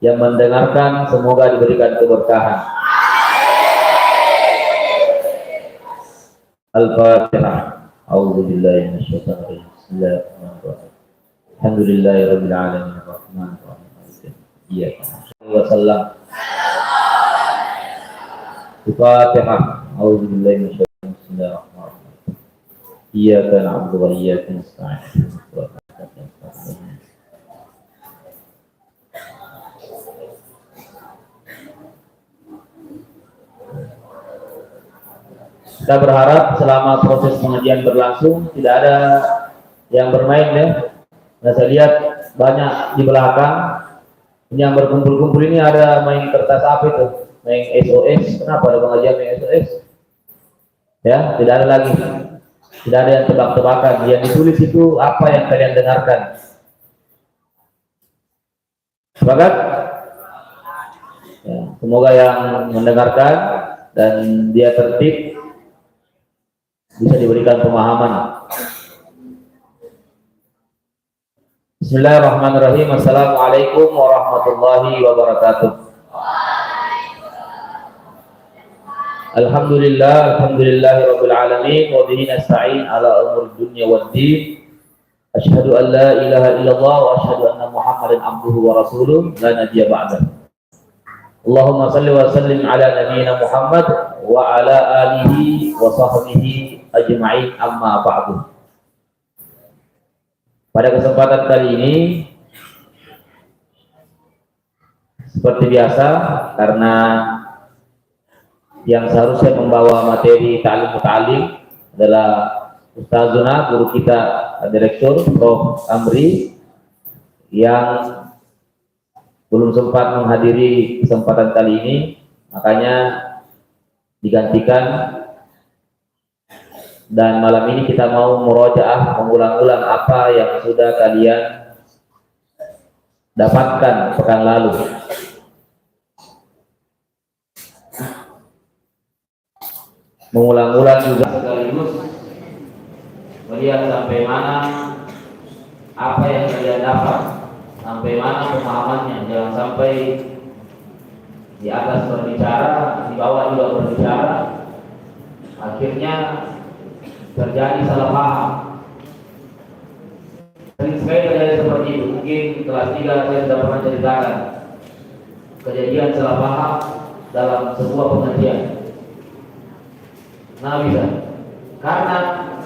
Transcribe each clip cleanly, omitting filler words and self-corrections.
yang mendengarkan semoga diberikan keberkahan. Al-Fatihah. A'udzubillahi minasyaitonir rajim. Bismillahirrahmanirrahim. Alhamdulillahirabbil alamin arrahmanir rahim. Iyyaka na'budu wa sallam. Al-Fatihah. A'udzubillahi minasyaitonir rajim. Bismillahirrahmanirrahim. Iyyaka na'budu wa iyyaka nasta'in. Kita berharap selama proses pengajian berlangsung tidak ada yang bermain ya. Nah, saya lihat banyak di belakang yang berkumpul-kumpul ini ada main kertas apa itu? Main SOS. Kenapa ada pengajian main SOS? Ya, tidak ada lagi. Tidak ada yang tebak-tebakan. Yang ditulis itu apa yang kalian dengarkan. Sepakat? Ya, semoga yang mendengarkan dan dia tertib bisa diberikan pemahaman. Bismillahirrahmanirrahim. Assalamualaikum warahmatullahi wabarakatuh. Alhamdulillahirabbil alamin wa bihi nasta'in ala umur dunya waddin. Asyhadu an la ilaha illallah wa asyhadu anna Muhammadan abduhu wa rasuluh la nabiyya ba'da. Allahumma salli wa sallim ala nabiyyina Muhammad wa ala alihi wa sahbihi ajma'in, amma ba'du. Pada kesempatan kali ini seperti biasa, karena yang seharusnya membawa materi ta'lim adalah Ustazuna, guru kita, Direktur Prof. Amri, yang belum sempat menghadiri kesempatan kali ini, makanya digantikan. Dan malam ini kita mau murojaah, mengulang-ulang apa yang sudah kalian dapatkan pekan lalu. Mengulang-ulang juga sekaligus melihat sampai mana apa yang kalian dapat, sampai mana pemahamannya. Jangan sampai di atas berbicara, di bawah juga berbicara, akhirnya terjadi salah paham. Sering sekali terjadi seperti itu. Mungkin kelas 3 saya sudah pernah ceritakan kejadian salah paham dalam sebuah pengajian. Nah, bisa karena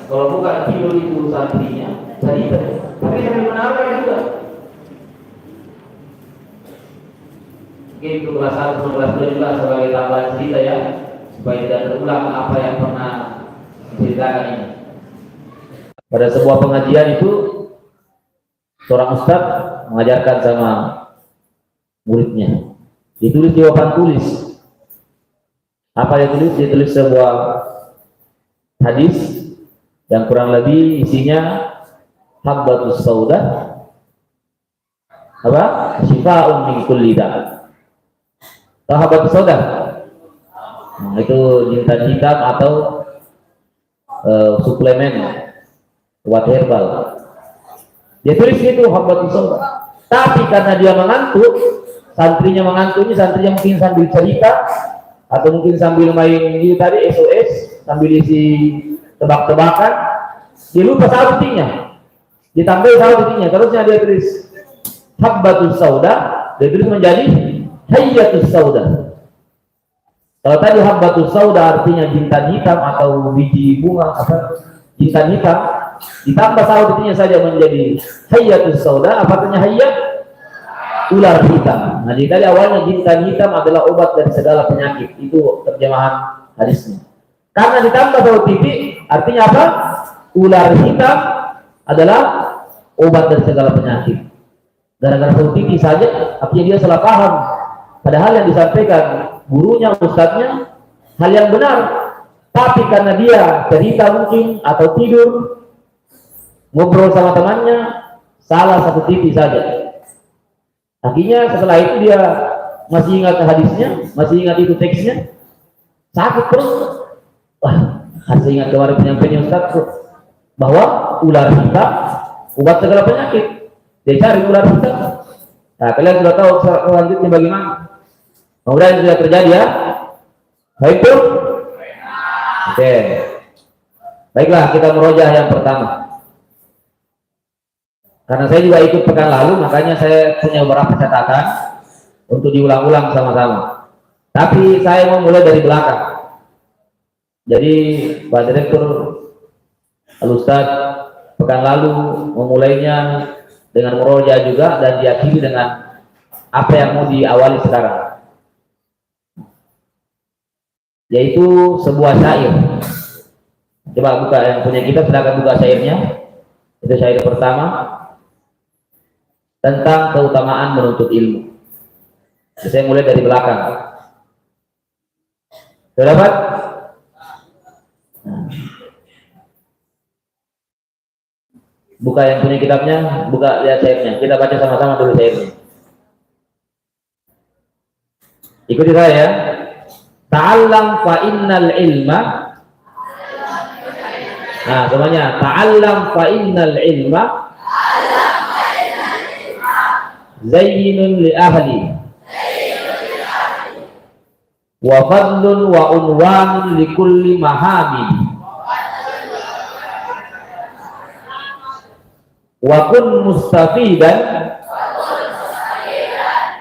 kalau bukan tidur itu santrinya cerita, tapi yang dibenarkan juga. Mungkin itu kelas 1 atau kelas 2 juga sebagai tambahan cerita ya, supaya tidak terulang apa yang pernah diceritakan ini. Pada sebuah pengajian itu seorang ustaz mengajarkan sama muridnya. Ditulis di papan tulis. Apa yang ditulis? Ditulis sebuah hadis yang kurang lebih isinya habbatus sauda apa? Syifa'un min kulli da'. Tahu habbatus sauda? Nah, itu jintan hitam atau suplemen obat herbal. Dia tulis itu habbatus sauda. Tapi karena dia mengantuk, santrinya mengantuk, ini santrinya mungkin sambil cerita atau mungkin sambil main ini tadi SOS, sambil isi tebak-tebakan, dia lupa sautinya, ditambah sautinya, terusnya dia tulis habbatus sauda, dia tulis menjadi hayyatus sauda. Kalau tadi habbatus sauda artinya jintan hitam atau biji bunga apa jintan hitam, ditambah sautinya saja menjadi hayyatus sauda. Apa artinya hayyat? Ular hitam. Nah, jadi tadi awalnya jintan hitam adalah obat dari segala penyakit. Itu terjemahan hadisnya. Karena ditambah saut titik, artinya apa? Ular hitam adalah obat dari segala penyakit. Gara-gara saut titik saja, artinya dia salah paham. Padahal yang disampaikan gurunya, ustadznya, hal yang benar. Tapi karena dia cerita mungkin atau tidur, ngobrol sama temannya, salah satu titik saja. Akhirnya setelah itu dia masih ingat hadisnya, masih ingat itu teksnya, sakit terus. Wah, masih ingat kemarin penyampaian Ustaz bahwa ular hitam obat segala penyakit. Dia cari ular hitam, Nah, kalian sudah tahu selanjutnya bagaimana? Kemudian sudah terjadi ya. Baik itu. Oke. Baiklah, kita merojah yang pertama. Karena saya juga ikut pekan lalu, makanya saya punya beberapa catatan untuk diulang-ulang sama-sama. Tapi saya mau mulai dari belakang. Jadi Pak Direktur Al-Ustaz pekan lalu memulainya dengan merojah juga dan diakhiri dengan apa yang mau diawali sekarang, yaitu sebuah syair. Coba buka yang punya kita, silakan buka syairnya. Itu syair pertama tentang keutamaan menuntut ilmu. Saya mulai dari belakang. Sudah dapat? Buka yang punya kitabnya, buka lihat syairnya. Kita baca sama-sama dulu syairnya. Ikuti saya ya. Ta'allam fa innal ilma. Nah, semuanya. Ta'allam fa innal ilma zayyinun li ahli wa fadlun wa unwanun li kulli mahamid wa kun mustafidan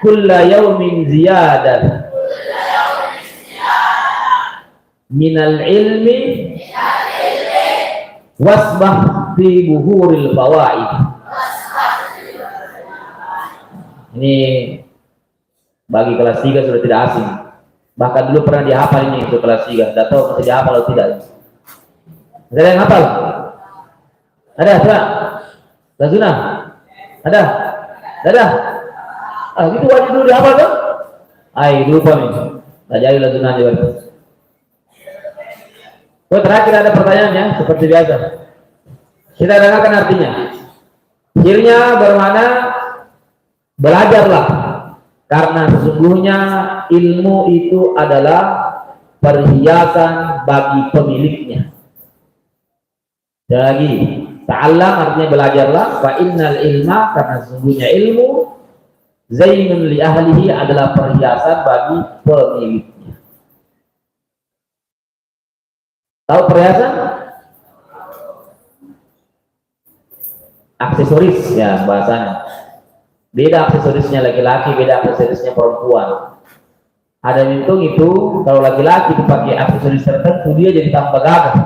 kulla yawmin ziyadan minal ilmi wasbah fi buhuril fawaid. Ini bagi kelas 3 sudah tidak asing. Bahkan dulu pernah dihafal ini untuk kelas 3. Tidak tahu masih dihafal atau tidak. Ada yang hafal? Ada? Coba. Lazuna? Ada? Ada? Ah, itu wajib dulu dihafal kan? Ay, lupa nih. Nggak jadi Lazuna juga. Oh, terakhir ada pertanyaannya seperti biasa. Kita dengarkan artinya. Syairnya bermakna belajarlah, karena sesungguhnya ilmu itu adalah perhiasan bagi pemiliknya. Dan lagi, ta'allam artinya belajarlah, fa innal ilma, karena sesungguhnya ilmu zainun li ahlihi adalah perhiasan bagi pemiliknya. Tahu perhiasan? Aksesoris ya bahasanya. Beda aksesorisnya laki-laki, beda aksesorisnya perempuan. Ada yang itu kalau laki-laki dipakai aksesoris tertentu dia jadi tambah gagah.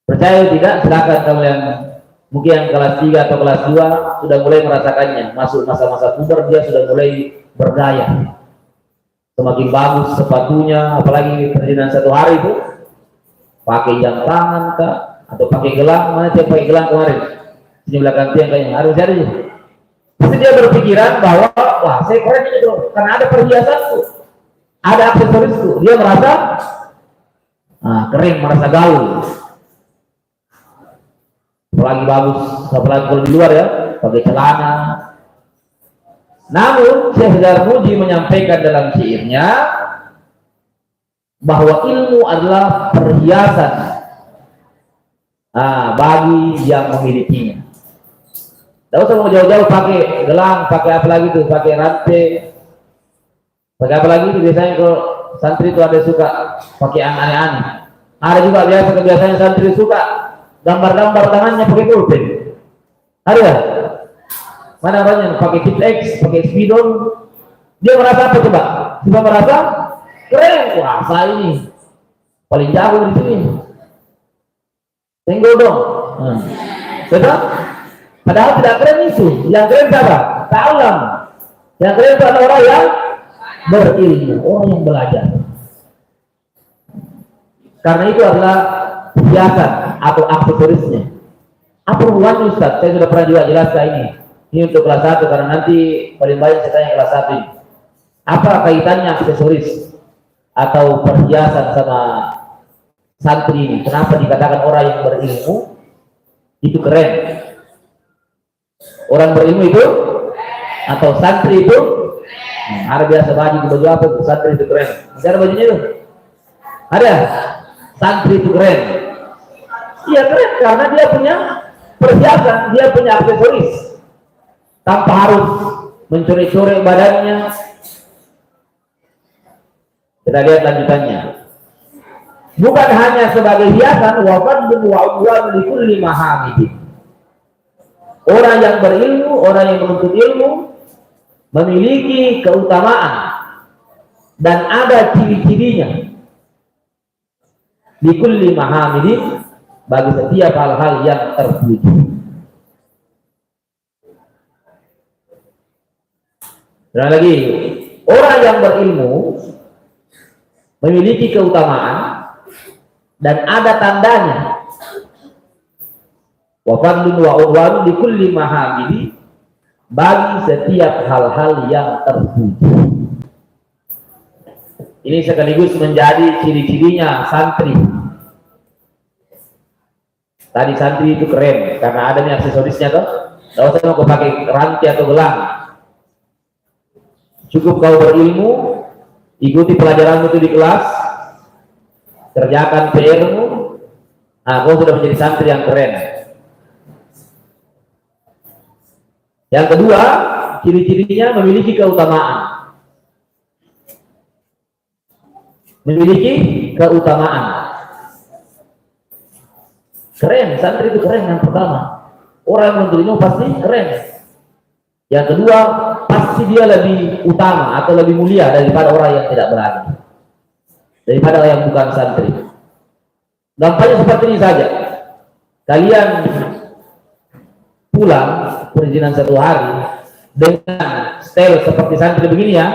Percaya tidak? Silakan kalau yang mungkin yang kelas 3 atau kelas 2 sudah mulai merasakannya. Masuk masa-masa puber dia sudah mulai berdaya. Semakin bagus sepatunya, apalagi perjalanan 1 hari itu pakai jam tangan kah atau pakai gelang. Mana dia pakai gelang kemarin? Sini belakang tiang kayaknya harus jadi. Pasti dia berpikiran bahwa wah saya keren ini bro, karena ada perhiasanku, ada aksesorisku. Dia merasa keren, merasa gaul. Apalagi bagus, apalagi kalau di luar ya, pakai celana. Namun Syekh Darmuji menyampaikan dalam syairnya bahwa ilmu adalah perhiasan bagi yang memilikinya. Tidak usah mau jauh-jauh pakai gelang, pakai apa lagi tuh, pakai rantai, pakai apa lagi tuh. Biasanya kalau santri itu ada suka pakai yang aneh-aneh. Ada juga biasa kebiasaan santri suka gambar-gambar tangannya pakai pulpen. Ada? Mana namanya? Pakai tip X, pakai spidol. Dia merasa apa coba? Coba merasa keren. Wah, saya ini paling jago di sini. Tenggol dong. Betul? Padahal tidak keren itu. Yang keren siapa? Ta'allam. Yang keren itu adalah orang yang berilmu, orang yang belajar. Karena itu adalah hiasan atau aksesorisnya. Apa hubungannya Ustaz? Saya sudah pernah juga jelaskan ini. Ini untuk kelas 1 karena nanti paling banyak saya tanya kelas 1 ini. Apa kaitannya aksesoris atau perhiasan sama santri ini? Kenapa dikatakan orang yang berilmu itu keren? Orang berilmu itu atau santri itu ada biasa baju apa itu santri itu keren. Ada bajunya itu? Ada? Santri itu keren. Iya keren karena dia punya perhiasan, dia punya aksesoris. tanpa harus mencoret-coret badannya. Kita lihat lanjutannya. Bukan hanya sebagai hiasan, wa fadlun wa udwan li kulli mahamidin. Orang yang berilmu, orang yang menuntut ilmu memiliki keutamaan dan ada ciri-cirinya. Li kulli mahamidin, bagi setiap hal-hal yang terpuji. Dan lagi, orang yang berilmu memiliki keutamaan dan ada tandanya. Wa fadlun wa udwan li kulli mahamidi, bagi setiap hal-hal yang terpuji. Ini sekaligus menjadi ciri-cirinya santri. Tadi santri itu keren karena ada nih aksesorisnya tuh. Tidak usah mau pakai rantai atau gelang. Cukup kau berilmu, ikuti pelajaranmu itu di kelas, kerjakan PR-mu, nah kau sudah menjadi santri yang keren. Yang kedua, ciri-cirinya memiliki keutamaan. Memiliki keutamaan. Keren, santri itu keren yang pertama. Orang yang menuntut ilmu pasti keren. Yang kedua, pasti dia lebih utama atau lebih mulia daripada orang yang tidak berani, daripada orang yang bukan santri. Gampangnya seperti ini saja. Kalian pulang perizinan 1 hari dengan style seperti santri begini ya.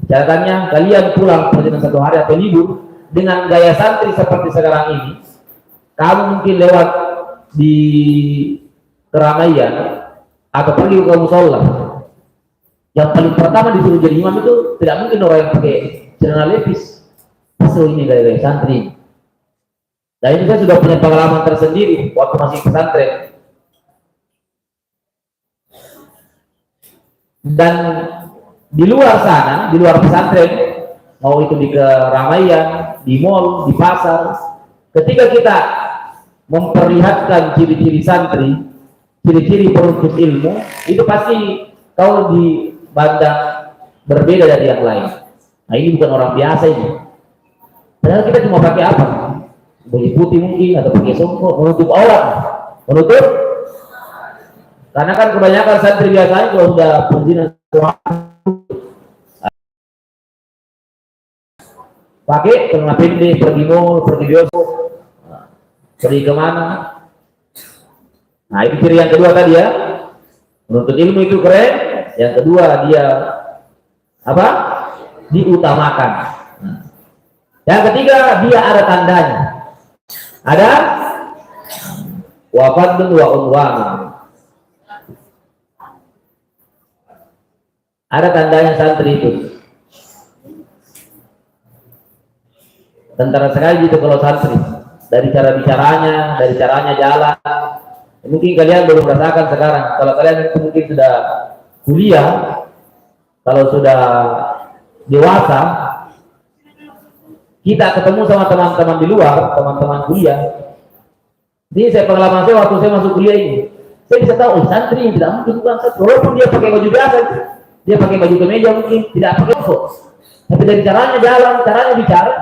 Catatannya, kalian pulang perizinan 1 hari atau libur dengan gaya santri seperti sekarang ini. Kamu mungkin lewat di keramaian atau pergi ke musola, yang paling pertama disuruh jadi imam itu tidak mungkin orang yang pakai celana levis. Pasal ini gaya-gaya santri. Dan ini saya sudah punya pengalaman tersendiri waktu masih pesantren. Dan di luar sana, di luar pesantren, mau itu di keramaian, di mall, di pasar, ketika kita memperlihatkan ciri-ciri santri, ciri-ciri penuntut ilmu, itu pasti kau dipandang berbeda dari yang lain. Nah ini bukan orang biasa ini. Padahal kita cuma pakai apa? Baju putih mungkin, atau pakai songkok, menutup aurat, menutup. Karena kan kebanyakan santri biasanya kalau sudah perizinan pakai celana pendek, pergi mall, pergi bioskop, pergi kemana. Nah itu ciri yang kedua tadi ya, menuntut ilmu itu keren. Yang kedua dia apa? Diutamakan. Yang ketiga dia ada tandanya, ada wa fadlun wa udwan, ada tandanya santri itu. Tentara sekali gitu kalau santri, dari cara bicaranya, dari caranya jalan. Mungkin kalian belum merasakan sekarang. Kalau kalian itu mungkin sudah kuliah, kalau sudah dewasa, kita ketemu sama teman-teman di luar, teman-teman kuliah. Ini saya pengalaman saya waktu saya masuk kuliah ini. Saya bisa tahu, santri tidak mungkin bukan santri. Walaupun dia pakai baju biasa, dia pakai baju kemeja mungkin, tidak pakai kok. Tapi dari caranya jalan, caranya bicara,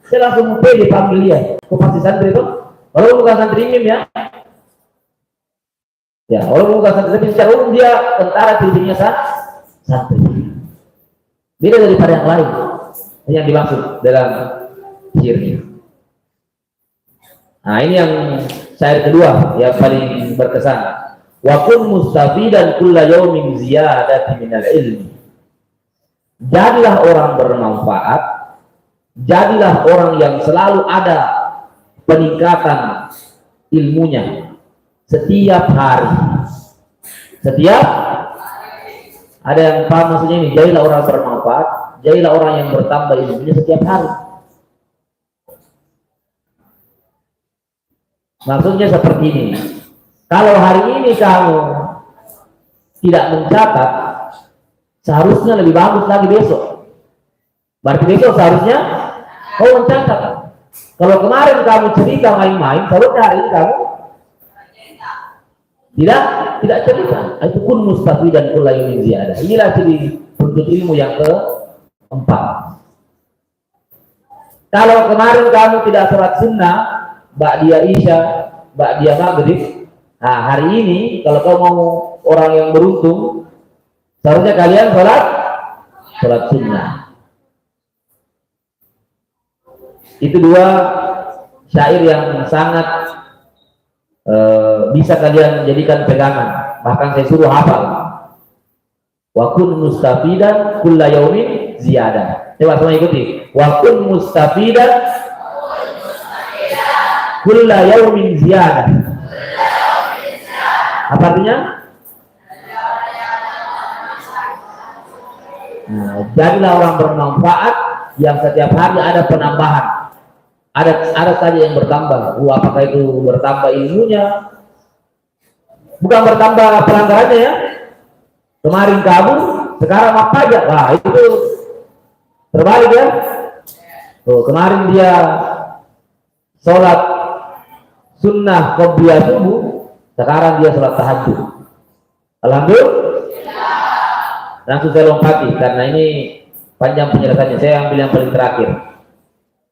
saya langsung pede panggil dia. Kok pasti santri itu? Walaupun bukan santri imam ya. Ya, walaupun bukan santri, tapi secara umum dia tentara, ciri-cirinya santri. Beda daripada yang lain. Ini yang dimaksud dalam ciri. Nah, ini yang syair kedua yang paling berkesan. Wa kun mustafidan kulla yaumin ziyadati minal ilmi. Jadilah orang bermanfaat, jadilah orang yang selalu ada peningkatan ilmunya setiap hari. Setiap ada yang paham maksudnya ini, jadilah orang bermanfaat, jadilah orang yang bertambah ilmunya setiap hari. Maksudnya seperti ini. Kalau hari ini kamu tidak mencatat, seharusnya lebih bagus lagi besok. Berarti besok seharusnya kau mencatat. Kalau kemarin kamu cerita main-main, seharusnya hari ini kamu Tidak cerita. Itu pun mustafidan kullayyumin ziyadah. Inilah ciri penuntut ilmu yang keempat. Kalau kemarin kamu tidak sholat sunnah, ba'diyah isya, ba'diyah maghrib, nah hari ini kalau kamu mau orang yang beruntung, seharusnya kalian sholat sunnah. Itu dua syair yang sangat bisa kalian jadikan pegangan, bahkan saya suruh hafal. Wa kun mustafidan kulla yaumin ziyadah. Coba semua ikuti. Wa kun mustafidan kulla yaumin ziyadah. Apa artinya? Nah, jadilah orang bermanfaat yang setiap hari ada penambahan. Ada saja yang bertambah. Apakah itu bertambah ilmunya? Bukan bertambah pelanggarannya ya. Kemarin kabur, sekarang apa aja? Wah itu terbalik ya. Tuh, kemarin dia sholat sunnah qobliyah subuh, sekarang dia sholat tahajud. Alhamdulillah. Langsung saya lompati karena ini panjang penjelasannya. Saya ambil yang paling terakhir.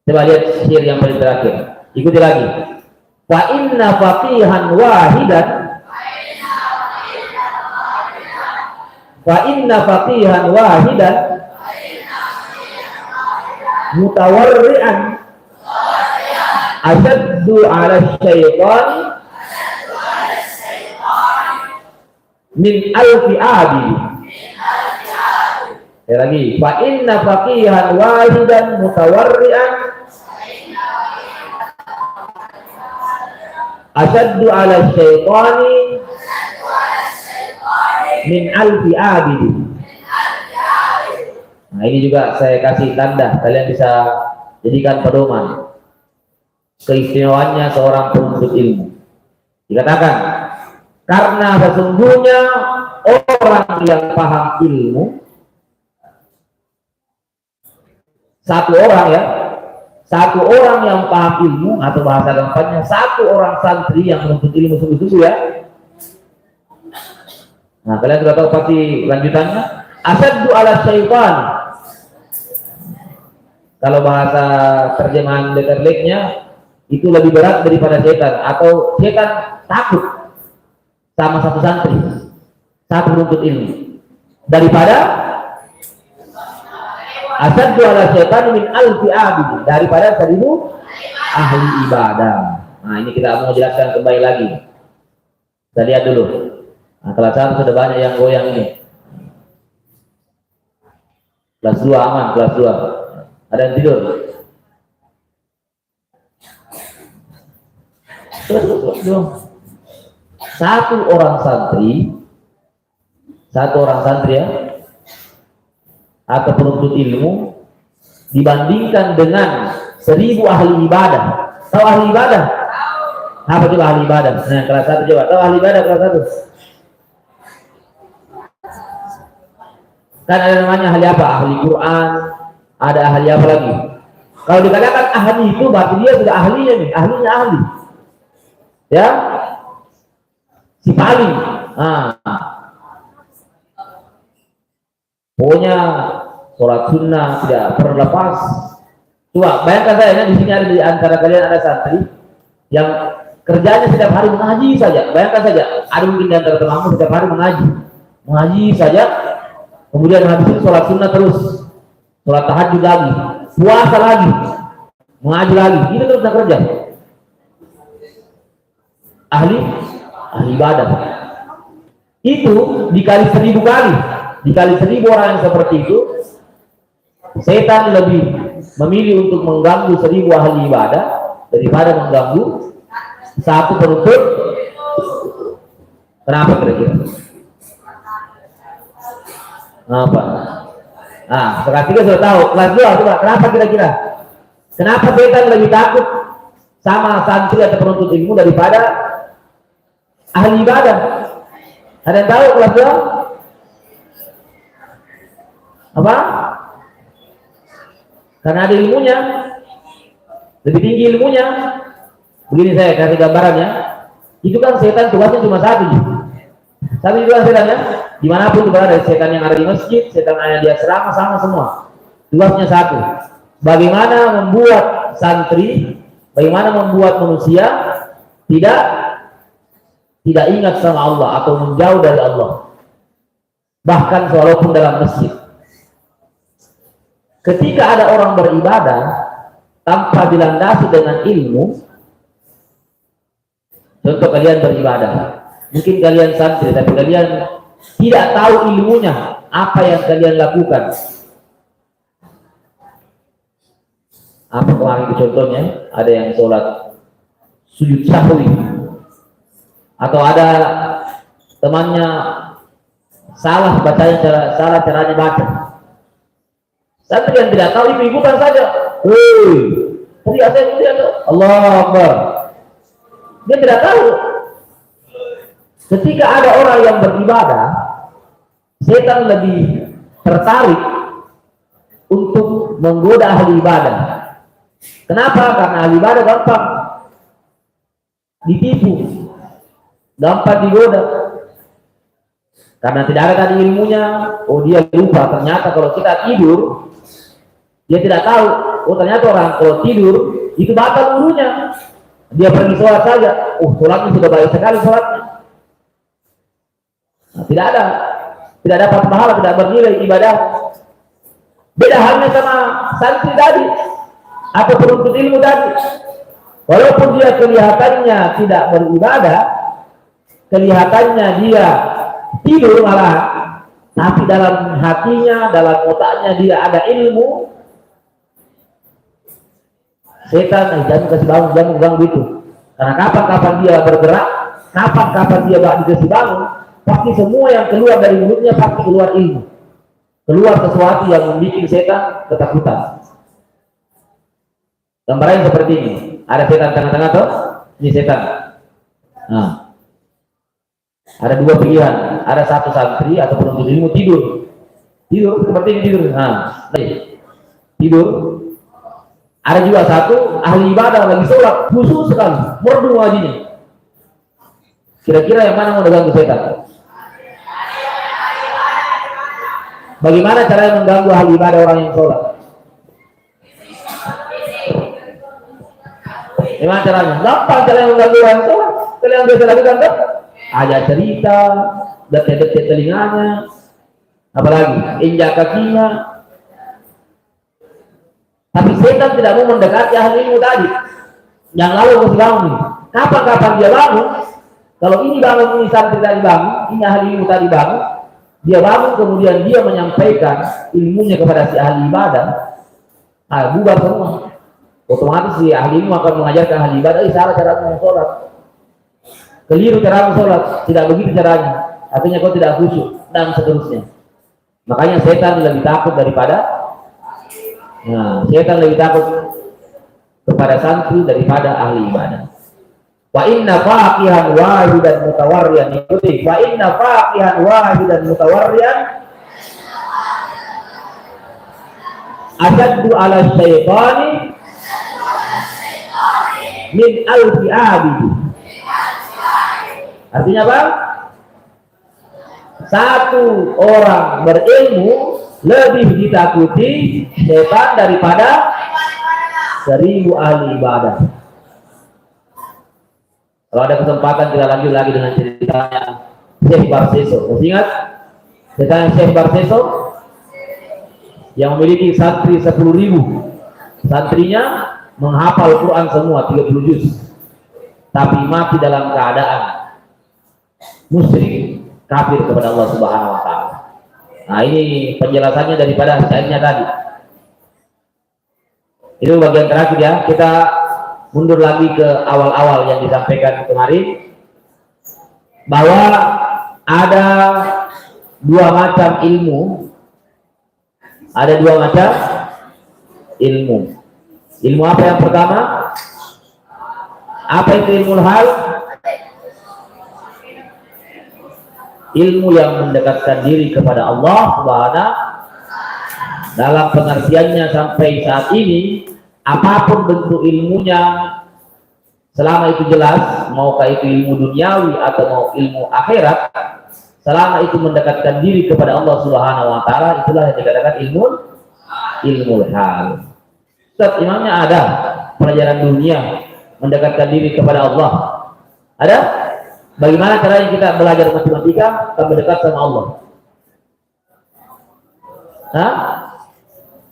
Coba lihat syair yang paling terakhir. Ikuti lagi. Fa inna faqihan wahidan mutawarri'an asyaddu 'ala syaitan min alfi abi. Lagi. Fa inna faqihan wahidan mutawarri'an asyaddu 'ala syaitani min alfi abidi. Nah ini juga saya kasih tanda, kalian bisa jadikan pedoman keistimewaannya seorang penuntut ilmu. Dikatakan karena sesungguhnya orang yang paham ilmu, satu orang yang paham ilmu, atau bahasa gampangnya satu orang santri yang menuntut ilmu sungguh-sungguh ya. Nah kalian sudah tahu pasti lanjutannya. Asyaddu 'ala syaitan. Kalau bahasa terjemahan letterleknya itu lebih berat daripada setan, atau setan takut sama satu santri, satu penuntut ilmu, daripada asyaddu 'ala syaitan min alfi abid, daripada 1000 ahli ibadah. Nah ini kita mau jelaskan kembali lagi. Kita lihat dulu. Nah, kelas 1 sudah banyak yang goyang ini. Kelas 2 aman, kelas 2. Ada yang tidur? Satu orang santri ya, atau penuntut ilmu dibandingkan dengan 1000 ahli ibadah. Tahu ahli ibadah? Apa coba ahli ibadah? Nah, kelas 1 coba. Tahu ahli ibadah kelas 1? Kan ada namanya ahli apa? Ahli Quran, ada ahli apa lagi? Kalau dikatakan ahli itu berarti dia sudah ahlinya nih, ahlinya ahli. Ya? Si paling. Nah. Pokoknya sholat sunnah tidak pernah lepas. Coba bayangkan saya, di sini ada di antara kalian ada santri yang kerjanya setiap hari mengaji saja. Bayangkan saja, ada mungkin di antara temanmu setiap hari mengaji saja. Kemudian habis itu sholat sunnah terus, sholat tahajud lagi, puasa lagi, mengaji lagi, ini terus kerja. Ahli ibadah. Itu dikali 1000 kali, dikali 1000 orang yang seperti itu, setan lebih memilih untuk mengganggu 1000 ahli ibadah daripada mengganggu satu penuntut. Kenapa kira-kira? Apa? Nah, kelas 3 sudah tahu. Kelas 2 coba, kenapa kira-kira? Kenapa setan lebih takut sama santri atau penuntut ilmu daripada ahli ibadah? Ada yang tahu kelas 2? Apa? Karena ada ilmunya, lebih tinggi ilmunya. Begini saya kasih gambarannya. Itu kan setan tugasnya cuma satu. Tapi bilang setannya, dimanapun berada, setan yang ada di masjid, setan yang ada di asrama, sama semua. Tugasnya satu. Bagaimana membuat santri, bagaimana membuat manusia tidak ingat sama Allah atau menjauh dari Allah. Bahkan walaupun dalam masjid. Ketika ada orang beribadah tanpa dilandasi dengan ilmu, contoh kalian beribadah, mungkin kalian santri tapi kalian tidak tahu ilmunya, apa yang kalian lakukan. Apa kemarin itu contohnya, ada yang sholat sujud sahwi, atau ada temannya salah bacanya, salah caranya baca. Santri yang tidak tahu ikut-ikutan saja. Teriak saya, Allah Akbar. Dia tidak tahu. Ketika ada orang yang beribadah, setan lebih tertarik untuk menggoda ahli ibadah. Kenapa? Karena ahli ibadah gampang ditipu, gampang digoda. Karena tidak ada tadi ilmunya. Oh, dia lupa, ternyata kalau kita tidur, dia tidak tahu. Oh, ternyata orang kalau tidur itu batal wudunya. Dia pergi sholat saja. Oh, sholatnya sudah baik sekali sholatnya. Nah, tidak dapat pahala, tidak bernilai ibadah. Beda halnya sama santri tadi atau penuntut ilmu tadi. Walaupun dia kelihatannya tidak beribadah, kelihatannya dia tidur malah, tapi dalam hatinya, dalam otaknya dia ada ilmu. Setan jangan kasih bangun gitu. Karena kapan-kapan dia bergerak, kapan-kapan dia dikasih bangun, pasti semua yang keluar dari mulutnya pasti keluar ilmu, keluar sesuatu yang membuat setan ketakutan. Gambarnya seperti ini, ada setan tengah-tengah tuh, ini setan. Nah, ada dua pilihan, ada satu santri atau penuntut ilmu tidur seperti ini tidur. Nah, tidur. Ada juga satu ahli ibadah lagi sholat, khusus sekali, merdu wajibnya. Kira-kira yang mana mau mengganggu setan? Bagaimana caranya mengganggu ahli ibadah orang yang sholat? Gimana caranya? Gampang caranya mengganggu orang yang sholat. Kalian biasa lakukan kan? Ada cerita, detik-detik telinganya, apalagi injak kakinya. Tapi setan tidak mau mendekati ahli ilmu tadi. Yang lalu harus bangun. Kapan-kapan dia bangun, kalau ini bangun, ini santri tadi bangun, ini ahli ilmu tadi bangun, dia bangun kemudian dia menyampaikan ilmunya kepada si ahli ibadah, bubar semua. Otomatis si ahli ilmu akan mengajarkan ahli ibadah, salah cara sholat, keliru cara sholat, tidak begitu caranya, artinya kau tidak khusyuk, dan seterusnya. Makanya setan lebih takut daripada setan lebih takut kepada santri daripada ahli ibadah. Wa inna faqihan wahidan mutawarriyan ikuti. Wa inna faqihan wahidan mutawarriyan asyaddu ala syaitani min alfi abidi. Artinya apa? Satu orang berilmu lebih ditakuti setan daripada 1000 ahli ibadah. Kalau ada kesempatan kita lanjut lagi dengan ceritanya Syekh Barseso. Masih ingat ceritanya Syekh Barseso yang memiliki santri 10.000. Santrinya menghafal Quran semua 30 juz, tapi mati dalam keadaan musyrik, kafir kepada Allah Subhanahu wa taala. Nah, ini penjelasannya daripada syairnya tadi. Itu bagian terakhir ya. Kita mundur lagi ke awal-awal yang disampaikan kemarin, bahwa ada dua macam ilmu. Ada dua macam ilmu. Ilmu apa yang pertama? Apa itu ilmu hal? Ilmu yang mendekatkan diri kepada Allah Subhanahu. Dalam pengertiannya sampai saat ini, apapun bentuk ilmunya, selama itu jelas, maukah itu ilmu duniawi atau mau ilmu akhirat, selama itu mendekatkan diri kepada Allah Subhanahu wa taala, itulah yang dikatakan ilmu hal. Ustaz, imamnya ada pelajaran dunia mendekatkan diri kepada Allah. Ada? Bagaimana caranya kita belajar matematika tambah dekat sama Allah? Hah?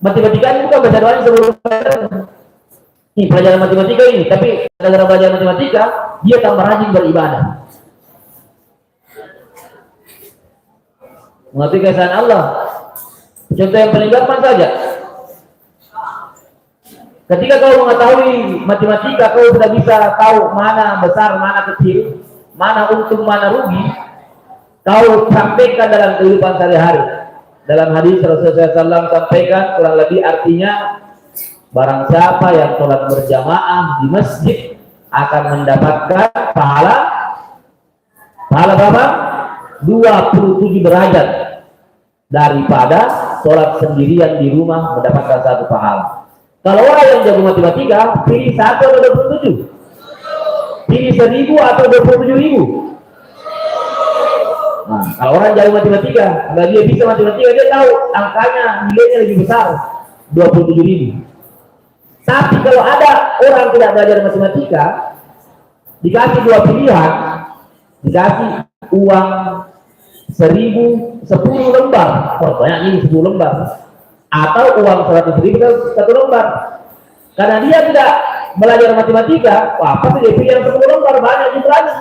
Matematika ini bukan baca doanya sebelum ini pelajaran matematika ini, tapi gara-gara belajar matematika dia tambah rajin beribadah. Mengerti keesaan Allah. Contoh yang paling gampang saja. Ketika kau mengetahui matematika, kau sudah bisa tahu mana besar, mana kecil, mana untung, mana rugi. Kau sampaikan dalam kehidupan sehari-hari. Dalam hadis Rasulullah SAW sampaikan kurang lebih artinya, barang siapa yang sholat berjamaah di masjid akan mendapatkan pahala berapa? 27 derajat daripada sholat sendirian di rumah mendapatkan satu pahala. Kalau orang yang jago matematika, pilih 1 atau 27? Pilih 1000 atau 27.000? Nah, kalau orang jago matematika, kalau dia bisa matematika, dia tahu angkanya, nilainya lebih besar, 27.000. Tapi kalau ada orang tidak belajar matematika, dikasih 2 pilihan, dikasih uang 1010 lembar, banyak ini 10 lembar, atau uang 100.000 1 lembar. Karena dia tidak belajar matematika, apa sih dia pilih yang 10 lembar, banyak jumlahnya.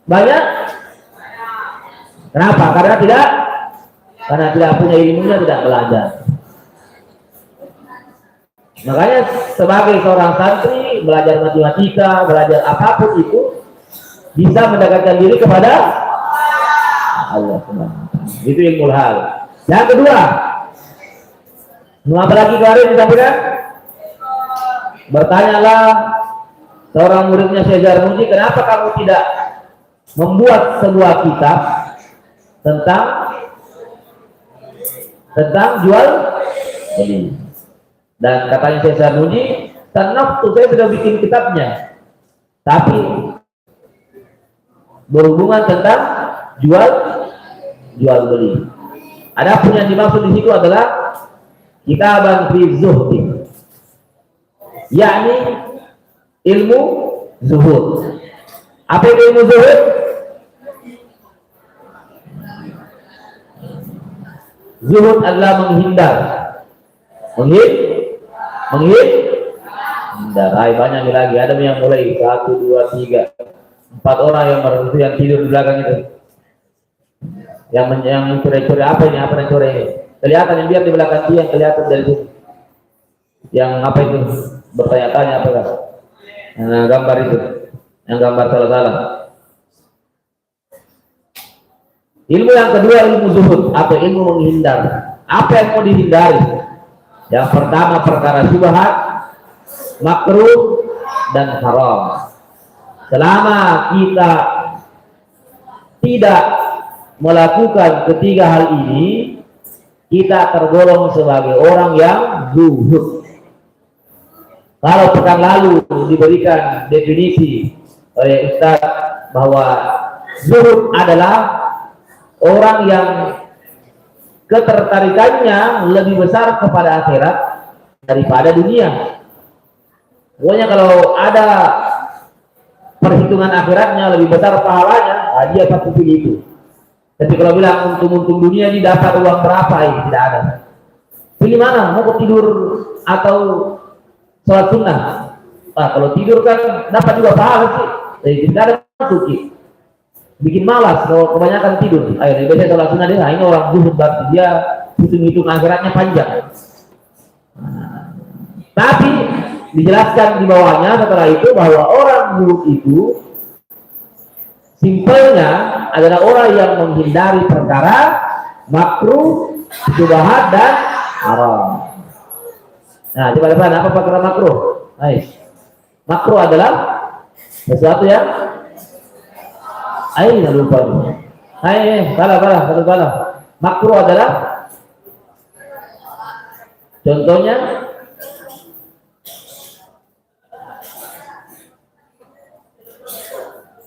Banyak. Kenapa? Karena tidak punya ilmunya, tidak belajar. Makanya sebagai seorang santri, belajar matematika, belajar apapun itu bisa mendekatkan diri kepada Allah Subhanahu wa taala. Itu ilmu hal. Yang kedua, apa lagi kemarin disampaikan? Bertanyalah seorang muridnya Syekh Zarnuji, kenapa kamu tidak membuat sebuah kitab tentang jual beli? Dan katanya Syekh Zarnuji, tanaftu, saya sudah bikin kitabnya, tapi berhubungan tentang jual beli. Adapun yang dimaksud di situ adalah kitaban fi zuhdi, yakni ilmu zuhud. Apa itu ilmu zuhud? Zuhud adalah menghindar. Menghindar. Banyak lagi. Ada yang mulai 1, 2, 3, 4 orang yang merenung yang tidur di belakang itu. Yang mencuri-curi apa ini? Apa yang curi ini? Kelihatan yang lihat di belakang dia, yang kelihatan dari situ. Yang apa itu? Bertanya-tanya apa kan? Yang gambar itu, yang gambar salah-salah. Ilmu yang kedua ilmu zuhud atau ilmu menghindar. Apa yang mau dihindari? Yang pertama perkara syubhat, makruh dan haram. Selama kita tidak melakukan ketiga hal ini, kita tergolong sebagai orang yang zuhud. Kalau pekan lalu diberikan definisi oleh Ustaz bahwa zuhud adalah orang yang ketertarikannya lebih besar kepada akhirat daripada dunia. Pokoknya kalau ada perhitungan akhiratnya lebih besar pahalanya, dia pasti pilih itu. Tapi kalau bilang untung dunia ini dapat uang berapa, ini tidak ada. Pilih mana? Mau tidur atau sholat sunnah? Kalau tidur kan dapat juga pahala sih. Jadi tidak ada masuk. Bikin malas kalau kebanyakan tidur. Ayo, biasanya sholat sunnah dia. Ini orang zuhud berarti dia hitung akhiratnya panjang. Tapi dijelaskan di bawahnya setelah itu bahwa orang zuhud itu simpelnya adalah orang yang menghindari perkara makruh, syubhat dan haram. Nah, coba lihat apa perkara makruh? Makruh adalah sesuatu yang lupa. Salah. Makruh adalah contohnya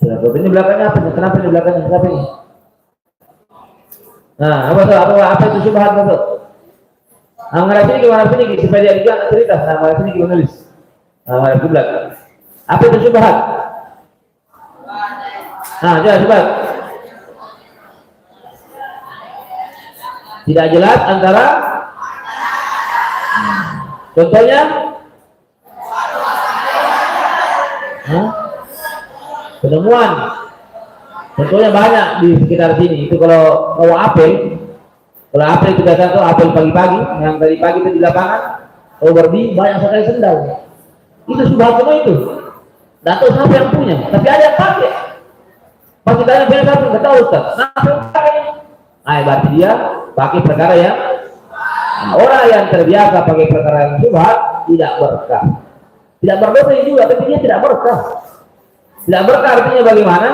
ini belakangnya apa? Kenapa ini belakangnya? Kenapa ini? Nah, apa itu syubhat betul? Ngarep sini gimana sini supaya dia juga cerita. Nah, ngarep sini gimana nulis? Nah, ngarep kiblat. Apa itu syubhat? Nah, jelas syubhat. Tidak jelas antara contohnya penemuan. Contohnya banyak di sekitar sini. Itu kalau apel itu biasa tuh apel pagi-pagi, yang tadi pagi itu di lapangan, kalau berdi banyak sekali sendal. Itu subhat semua itu. Tidak tahu siapa yang punya, tapi ada yang pakai. Pasti tanya punya siapa, nggak tahu Ustaz. Nah, berarti dia pakai perkara yang orang yang terbiasa pakai perkara yang subhat tidak berkah. Tidak berdosa juga, tapi dia tidak berkah. Tidak berkah artinya bagaimana?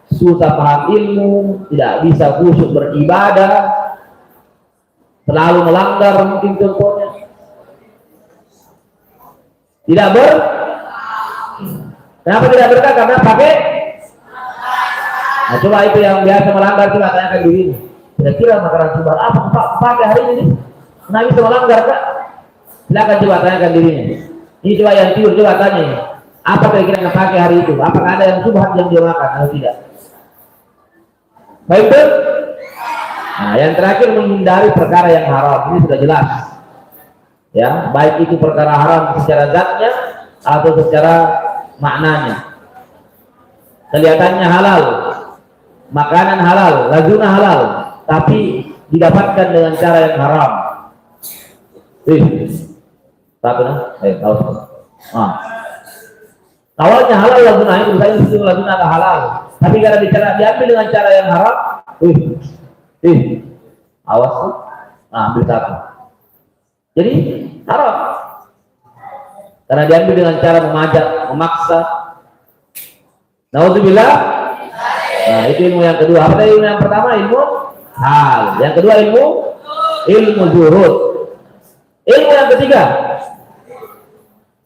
Susah paham ilmu, tidak bisa khusyuk beribadah, selalu melanggar mungkin contohnya. Tidak Kenapa tidak berkah? Karena pakai. Nah, coba itu yang biasa melanggar coba tanyakan diri. Kira-kira makanan subhat apa pakai hari ini? Kenapa bisa melanggar Kak? Silakan coba tanyakan dirinya. Ini coba yang tidur coba tanya. Apa kira-kira yang pakai hari itu? Apakah ada yang subhat yang dia makan atau tidak? Baik betul? Nah, yang terakhir menghindari perkara yang haram. Ini sudah jelas. Ya, baik itu perkara haram secara zatnya atau secara maknanya. Kelihatannya halal, makanan halal, lazuna halal, tapi didapatkan dengan cara yang haram. Satu awalnya halal lazuna itu misalnya lazuna ada halal, tapi karena diambil dengan cara yang haram, awas tuh, ambil satu. Jadi haram karena diambil dengan cara memaksa. Nauzubillah. Nah, itu ilmu yang kedua. Apa tadi ilmu yang pertama? Ilmu hal. Yang kedua ilmu zuhud. Ilmu yang ketiga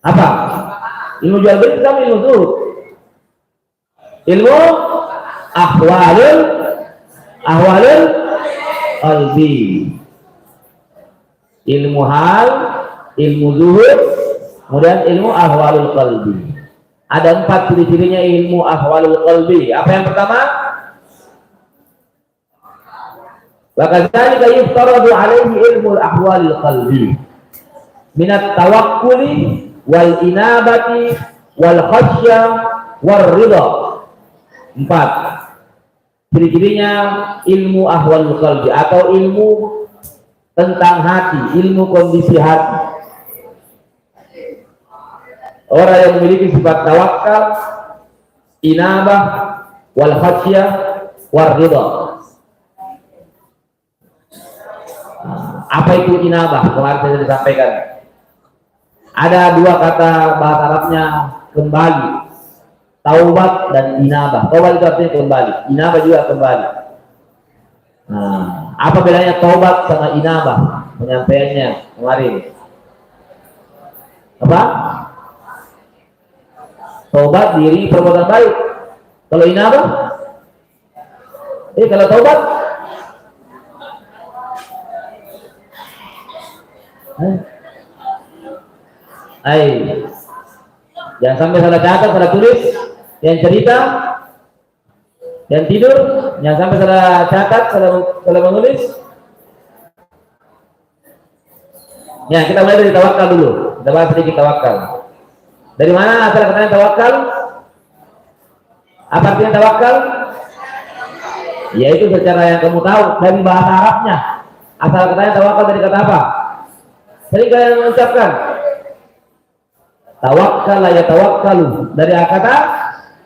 apa? Ilmu jual beli sama ilmu zuhud. Ilmu ahwalul qalbi. Ilmu hal, ilmu zuhud, kemudian ilmu ahwalul qalbi. Ada 4 ciri-cirinya ilmu ahwalul qalbi. Apa yang pertama? Wa kadzalika yuftaradu alaihi ilmu ahwalil qalbi minat tawakkuli wal inabati wal khasyah war ridha. 4 ciri-cirinya ilmu ahwalul qalbi atau ilmu tentang hati, ilmu kondisi hati. Orang yang memiliki sifat tawakal, inabah, wal khasyah, war ridha. Apa itu inabah? Kemarin saya disampaikan. Ada 2 kata bahasa Arabnya kembali. Taubat dan inabah. Taubat itu artinya kembali. Inabah juga kembali. Nah, apa bedanya taubat sama inabah? Penyampaiannya kemarin. Apa? Taubat diri perbuatan baik. Kalau inabah? Kalau taubat? Jangan sampai salah catat, salah tulis. Yang cerita, yang tidur, jangan sampai salah catat, salah menulis. Ya, kita mulai dari tawakal dulu. Kita bahas sedikit tawakal. Dari mana asal katanya tawakal? Apa artinya tawakal? Yaitu secara yang kamu tahu dari bahasa Arabnya. Asal katanya tawakal dari kata apa? Sering kalian mengucapkan tawakkal ya tawakkalu dari kata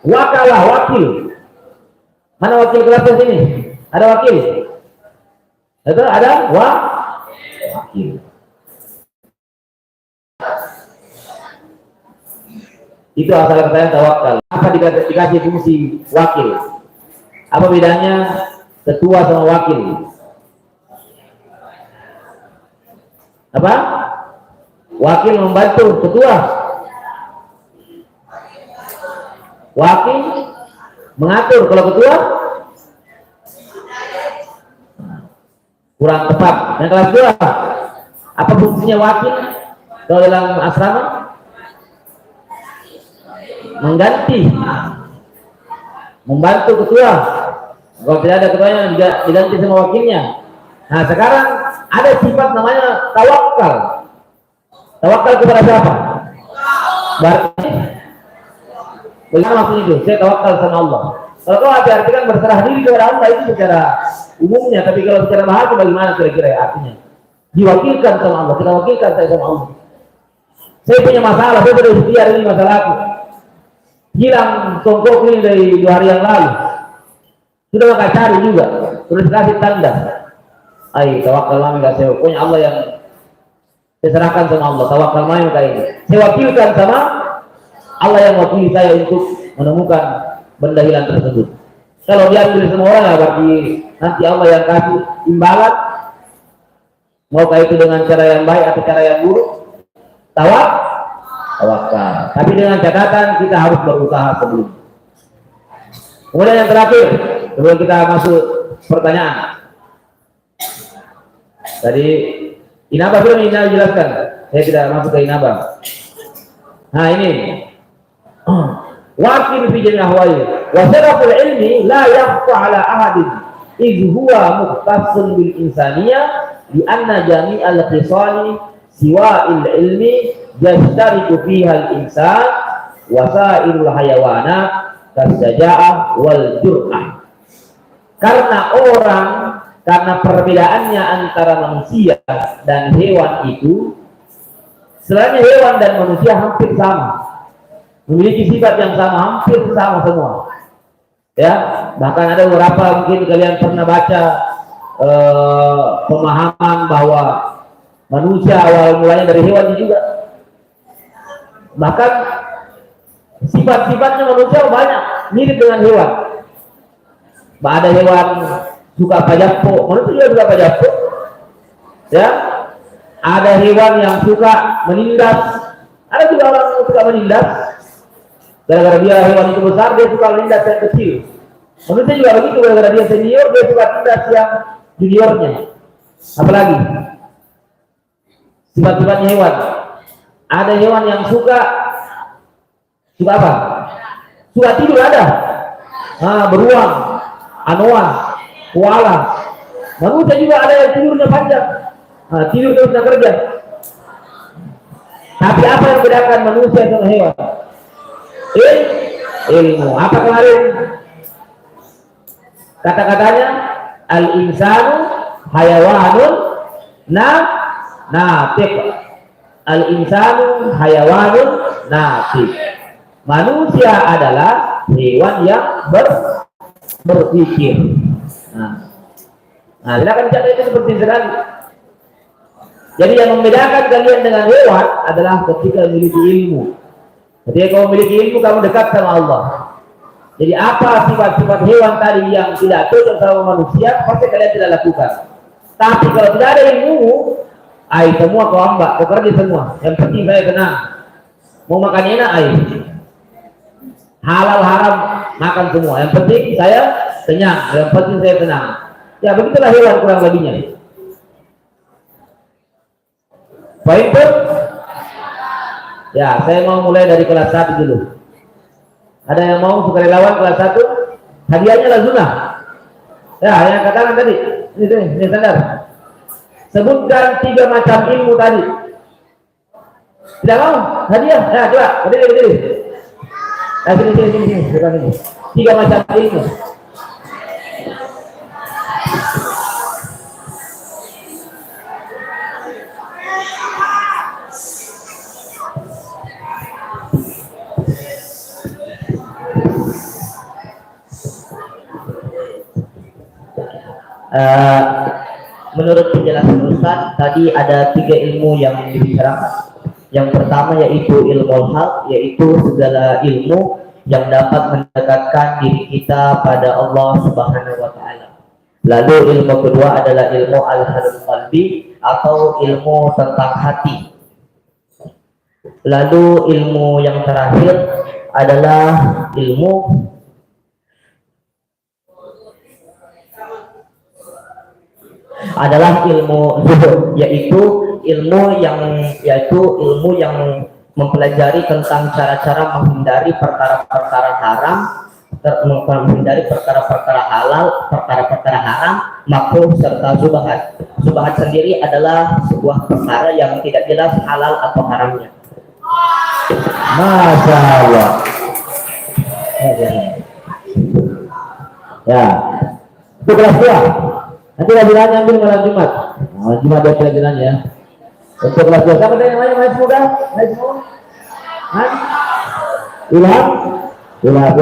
wakalah, wakil. Mana wakil kelasnya sini? Ada wakil? Itu ada wakil. Itu asal katanya tawakal. Apa dikasih fungsi wakil? Apa bedanya ketua sama wakil? Apa? Wakil membantu ketua. Wakil mengatur. Kalau ketua kurang tepat. Yang kelas 2, apa fungsinya wakil kalau dalam asrama? Mengganti, membantu ketua. Kalau tidak ada ketuanya diganti sama wakilnya. Nah sekarang ada sifat namanya tawakal. Tawakal kepada siapa? Berarti bagaimana maksudnya itu? Saya tawakal sama Allah. Kalau kau artikan berserah diri kepada Allah itu secara umumnya, tapi kalau secara bahasa bagaimana kira-kira artinya? Diwakilkan sama Allah, kita wakilkan saya sama Allah. Saya punya masalah, saya sudah ikhtiar ini masalahku. Hilang tongkok ini dari 2 hari yang lalu. Sudah maka cari juga, terus kasih tanda. Tawakal mami gak saya, pokoknya Allah yang saya serahkan sama Allah. Tawakal mami kayak ini. Saya wakilkan sama Allah yang wakili saya untuk menemukan benda hilang tersebut. Kalau diambil semua orang ya berarti nanti Allah yang kasih imbalan. Maukah itu dengan cara yang baik atau cara yang buruk? Tawakal. Tapi dengan catatan kita harus berusaha sebelum. Kemudian yang terakhir, sebelum kita masuk pertanyaan. Tadi inabah belum ini jelaskan. Saya tidak masuk ke inabah. Nah ini. Wakil fi jami'i ahwali wa syaraful ilmi la yakhfa ala ahadin idh huwa mukhtassun bil insaniyah li anna jami'al khisali siwa'il ilmi yashtariku fiha al insan wa sa'irul hayawanat kasaja'ah wal jur'ah. Karena perbedaannya antara manusia dan hewan itu, selain hewan dan manusia hampir sama, memiliki sifat yang sama, hampir sama semua. Ya, bahkan ada beberapa mungkin kalian pernah baca pemahaman bahwa manusia awal mulanya dari hewan juga. Bahkan sifat-sifatnya manusia banyak mirip dengan hewan. Ada hewan suka pajapo, manusia juga suka pajapo. Ya, ada hewan yang suka menindas, ada juga orang yang suka menindas. Gara-gara dia hewan itu besar, dia suka menindas yang kecil. Manusia juga begitu, gara-gara dia senior, dia suka tindas yang juniornya. Apalagi sifat-sifatnya hewan. Ada hewan yang suka apa? Suka tidur ada. Beruang, anoa, koala. Manusia juga ada yang tidurnya panjang. Tidur terus tidak kerja. Tapi apa yang membedakan manusia sama hewan? Ilmu. Apa kemarin kata-katanya? Al-insanu hayawanun natiq. Al-insanu hayawanun natiq. Manusia adalah hewan yang berpikir. Silakan catat itu seperti sekali. Jadi yang membedakan kalian dengan hewan adalah ketika memiliki ilmu. Ketika kamu memiliki ilmu, kamu dekat sama Allah. Jadi apa sifat-sifat hewan tadi yang tidak cocok sama manusia, pasti kalian tidak lakukan. Tapi kalau tidak ada ilmu, semua kau ambak, kau kerja semua. Yang penting saya tenang. Mau makan enak, halal haram makan semua. Yang penting saya kenyang, yang penting saya tenang. Ya begitulah hewan kurang lebihnya. Poin pun, ya saya mau mulai dari kelas 1 dulu. Ada yang mau sukarelawan kelas 1? Hadiahnya lazunah. Ya, yang katakan tadi. Ini standar. Sebutkan 3 macam ilmu tadi. Tidak mau? Hadiah? Ya, coba. Berdiri. Sini. Bukan ini. 3 macam ilmu. Menurut penjelasan Ustaz, tadi ada 3 ilmu yang dibicarakan. Yang pertama yaitu ilmu haq, yaitu segala ilmu yang dapat mendekatkan diri kita pada Allah Subhanahu wa taala. Lalu ilmu kedua adalah ilmu al-halul qalbi atau ilmu tentang hati. Lalu ilmu yang terakhir adalah adalah ilmu zuhud, yaitu ilmu yang mempelajari tentang cara-cara menghindari perkara-perkara haram, menghindari perkara-perkara halal, perkara-perkara haram, makruh serta zubahat. Zubahat sendiri adalah sebuah perkara yang tidak jelas halal atau haramnya. Masya Allah. Ya, itu kelas 2. Nanti pelajarannya ambil malam Jumat. Malam Jumat ada pelajarannya. Untuk kelas 2, siapa yang lain? Main semoga? Main semua? Ilham? Ilham.